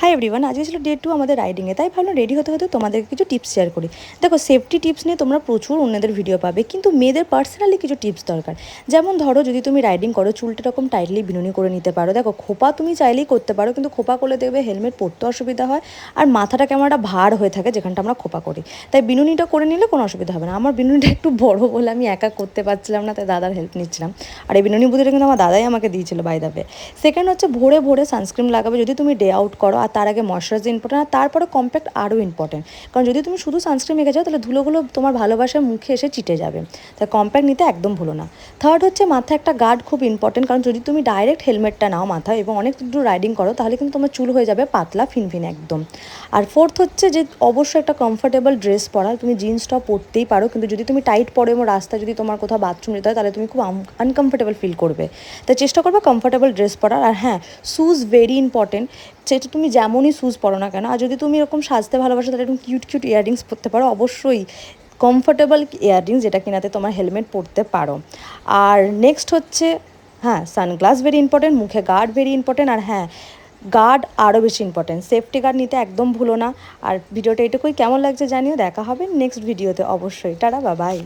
Hi everyone, আজকে ছিল day 2 আমাদের রাইডিংয়ে, তাই ভাবলাম রেডি হতে হতে তোমাদেরকে কিছু টিপস শেয়ার করি। দেখো, সেফটি টিপস নিয়ে তোমরা প্রচুর অন্যদের ভিডিও পাবে, কিন্তু মেয়েদের পার্সোনালি কিছু টিপস দরকার। যেমন ধরো, যদি তুমি রাইডিং করো, চুলটা এরকম টাইটলি বিনুনি করে নিতে পারো। দেখো, খোপা তুমি চাইলেই করতে পারো, কিন্তু খোপা করলে দেখবে হেলমেট পরতে অসুবিধা হয়, আর মাথাটা কেমন একটা ভার হয়ে থাকে যেখানটা আমরা খোপা করি। তাই বিনুনিটা করে নিলে কোনো অসুবিধা হবে না। আমার বিনুনিটা একটু বড় বলে আমি একা করতে পারছিলাম না, তাই দাদার হেল্প নিচ্ছিলাম। আর এই বিনুনি বুদ্ধিটা কিন্তু আমার দাদাই আমাকে দিয়েছিল, বাই দ্য ওয়ে। সেকেন্ড হচ্ছে, ভোরে ভোরে সানস্ক্রিন লাগাবে যদি তুমি ডে আউট করো, আর তার আগে ময়শ্চারাইজার ইম্পর্টেন্ট, আর তারপরে কম্প্যাক্ট আরও ইম্পর্টেন্ট। কারণ যদি তুমি শুধু সানস্ক্রিন মেখে যাও, তাহলে ধুলোগুলো তোমার ভালোবাসার মুখে এসে চিটে যাবে। তাই কম্প্যাক্ট নিতে একদম ভুলো না। থার্ড হচ্ছে, মাথায় একটা গার্ড খুব ইম্পর্টেন্ট। কারণ যদি তুমি ডাইরেক্ট হেলমেটটা নাও মাথায় এবং অনেক দূর রাইডিং করো, তাহলে কিন্তু তোমার চুল হয়ে যাবে পাতলা ফিনফিন একদম। আর ফোর্থ হচ্ছে যে, অবশ্যই একটা কমফোর্টেবল ড্রেস পরা। তুমি জিন্স টপ পরতেই পারো, কিন্তু যদি তুমি টাইট পরো এবং রাস্তায় যদি তোমার কোথাও বাথরুম যেতে হয়, তাহলে তুমি খুব আনকমফোর্টেবল ফিল করবে। তাই চেষ্টা করবে কমফোর্টেবল ড্রেস পরার। আর হ্যাঁ, শ্যুজ ভেরি ইম্পর্টেন্ট। সেটা তুমি যেমনই শ্যুজ পরো না কেন। আর যদি তুমি এরকম সাজতে ভালোবাসো, তাহলে এরকম কিউট কিউট ইয়াররিংস পরতে পারো, অবশ্যই কমফোর্টেবল ইয়াররিংস, যেটা কিনাতে তোমার হেলমেট পরতে পারো। আর নেক্সট হচ্ছে, হ্যাঁ, সানগ্লাস ভেরি ইম্পর্টেন্ট, মুখে গার্ড ভেরি ইম্পর্টেন্ট। আর হ্যাঁ, গার্ড আরও বেশি ইম্পর্টেন্ট, সেফটি গার্ড নিতে একদম ভুলো না। আর ভিডিওটা এটুকুই, কেমন লাগছে জানিও। দেখা হবে নেক্সট ভিডিওতে অবশ্যই। Tata, bye bye.